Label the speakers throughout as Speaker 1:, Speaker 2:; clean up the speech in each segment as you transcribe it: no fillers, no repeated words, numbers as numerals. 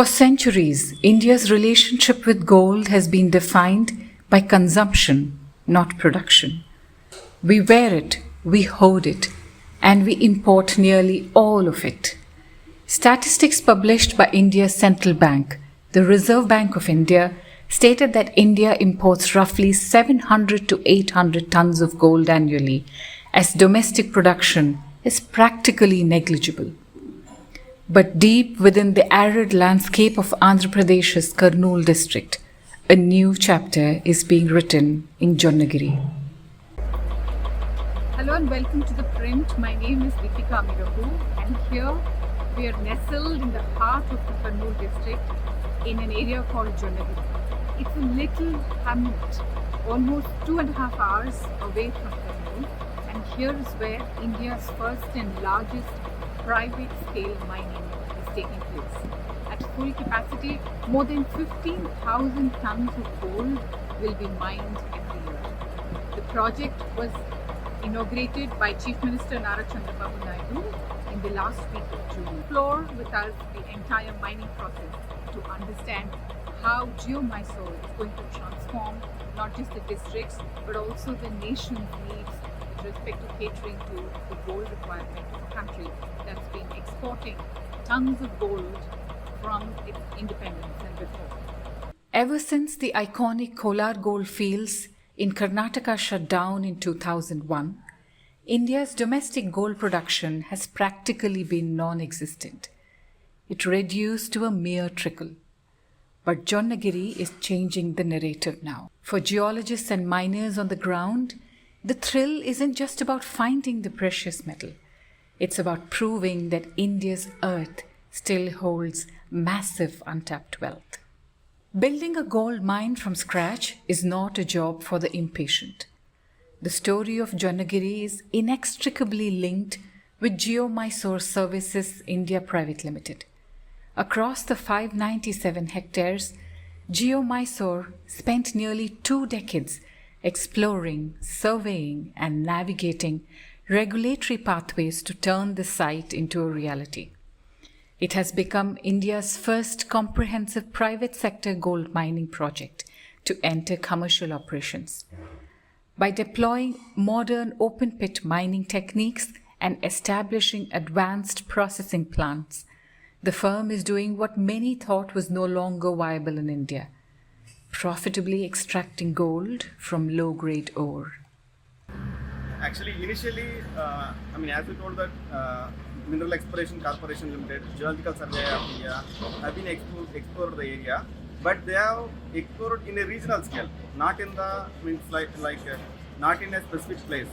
Speaker 1: For centuries, India's relationship with gold has been defined by consumption, not production. We wear it, we hoard it, and we import nearly all of it. Statistics published by India's central bank, the Reserve Bank of India, stated that India imports roughly 700 to 800 tons of gold annually, as domestic production is practically negligible. But deep within the arid landscape of Andhra Pradesh's Kurnool district, a new chapter is being written in Jonnagiri.
Speaker 2: Hello and welcome to ThePrint. My name is Deepika Amirapu, and here we are nestled in the heart of the Kurnool district in an area called Jonnagiri. It's a little hamlet, almost 2.5 hours away from Kurnool, and here is where India's first and largest private scale mining is taking place. At full capacity, more than 15,000 tons of gold will be mined every year. The project was inaugurated by Chief Minister Nara Chandrababu Naidu in the last week of June. Explore with us the entire mining process to understand how Geomysore is going to transform not just the districts but also the nation's needs with respect to catering to the gold requirement of a country that's been exporting tons of gold from its independence and before.
Speaker 1: Ever since the iconic Kolar Gold Fields in Karnataka shut down in 2001, India's domestic gold production has practically been non-existent. It reduced to a mere trickle. But Jonnagiri is changing the narrative now. For geologists and miners on the ground, the thrill isn't just about finding the precious metal. It's about proving that India's earth still holds massive untapped wealth. Building a gold mine from scratch is not a job for the impatient. The story of Jonnagiri is inextricably linked with Geomysore Services India Private Limited. Across the 597 hectares, Geomysore spent nearly 2 decades exploring, surveying, and navigating regulatory pathways to turn the site into a reality. It has become India's first comprehensive private sector gold mining project to enter commercial operations. By deploying modern open-pit mining techniques and establishing advanced processing plants, the firm is doing what many thought was no longer viable in India, profitably extracting gold from low-grade ore.
Speaker 3: Actually, initially, as we told that Mineral Exploration Corporation Limited, Geological Survey of India have been explored the area, but they have explored in a regional scale, not in the not in a specific place.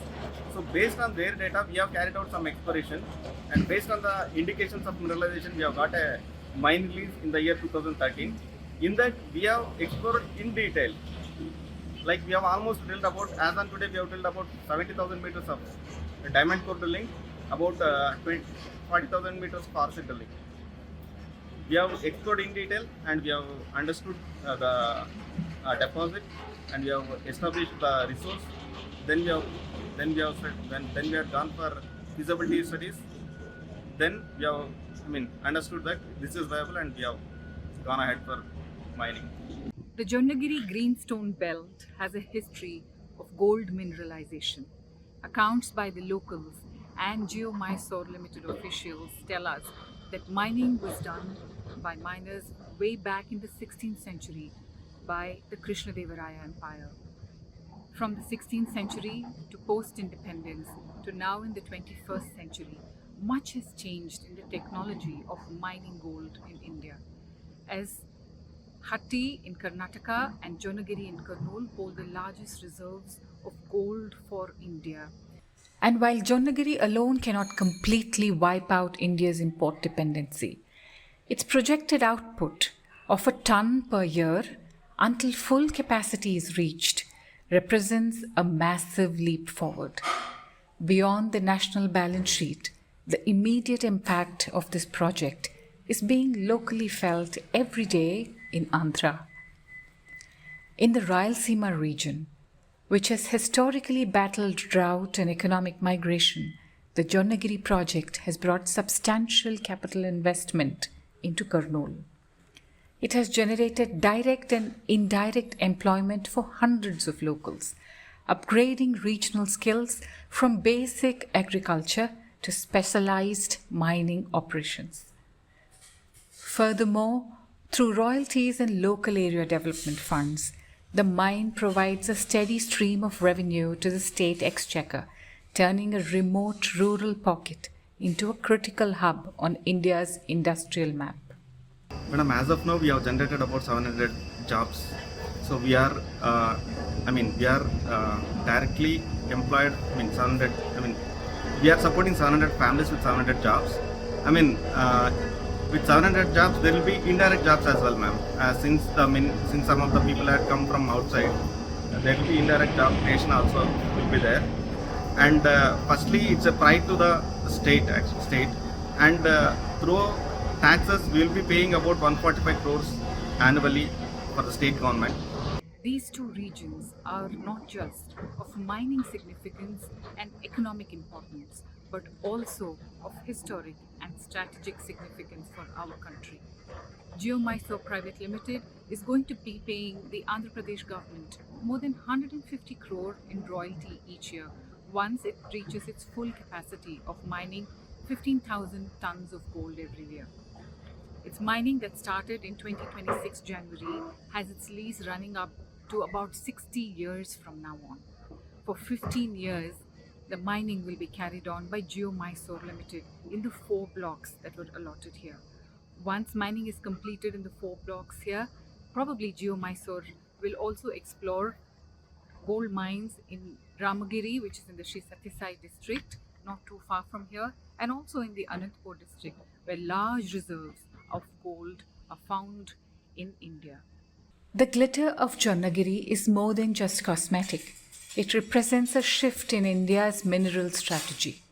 Speaker 3: So based on their data, we have carried out some exploration, and based on the indications of mineralization, we have got a mine lease in the year 2013. In that, we have explored in detail. Like we have almost drilled about, as on today, we have drilled about 70,000 meters of diamond core drilling, about 40,000 meters partial drilling. We have explored in detail, and we have understood the deposit, and we have established the resource. Then we have gone for feasibility studies. Then we have understood that this is viable, and we have gone ahead for mining.
Speaker 2: The Jonnagiri Greenstone Belt has a history of gold mineralization. Accounts by the locals and Geomysore Limited officials tell us that mining was done by miners way back in the 16th century by the Krishnadevaraya Empire. From the 16th century to post-independence to now in the 21st century, much has changed in the technology of mining gold in India. As Hatti in Karnataka and Jonnagiri in Kurnool hold the largest reserves of gold for India.
Speaker 1: And while Jonnagiri alone cannot completely wipe out India's import dependency, its projected output of a tonne per year until full capacity is reached represents a massive leap forward. Beyond the national balance sheet, the immediate impact of this project is being locally felt every day in Andhra. In the Rayalaseema region, which has historically battled drought and economic migration, the Jonnagiri project has brought substantial capital investment into Kurnool. It has generated direct and indirect employment for hundreds of locals, upgrading regional skills from basic agriculture to specialized mining operations. Furthermore, through royalties and local area development funds, the mine provides a steady stream of revenue to the state exchequer, turning a remote rural pocket into a critical hub on India's industrial map.
Speaker 3: Madam, as of now, we have generated about 700 jobs. So we are, directly employed. We are supporting 700 families with 700 jobs. With 700 jobs, there will be indirect jobs as well, ma'am. Since some of the people had come from outside, there will be indirect job creation also will be there. And firstly, it's a pride to the state, and through taxes, we will be paying about 145 crores annually for the state government.
Speaker 2: These two regions are not just of mining significance and economic importance, but also of historic and strategic significance for our country. Geomysore Private Limited is going to be paying the Andhra Pradesh government more than 150 crore in royalty each year once it reaches its full capacity of mining 15,000 tons of gold every year. Its mining that started in 2026 January has its lease running up to about 60 years from now on. For 15 years, the mining will be carried on by Geomysore Limited in the 4 blocks that were allotted here. Once mining is completed in the 4 blocks here, probably Geomysore will also explore gold mines in Ramagiri, which is in the Sri Satyasai district, not too far from here, and also in the Anantapur district, where large reserves of gold are found in India.
Speaker 1: The glitter of Jonnagiri is more than just cosmetic. It represents a shift in India's mineral strategy,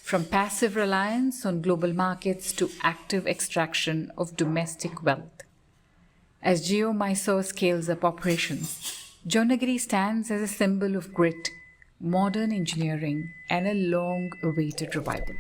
Speaker 1: from passive reliance on global markets to active extraction of domestic wealth. As Geomysore scales up operations, Jonnagiri stands as a symbol of grit, modern engineering, and a long-awaited revival.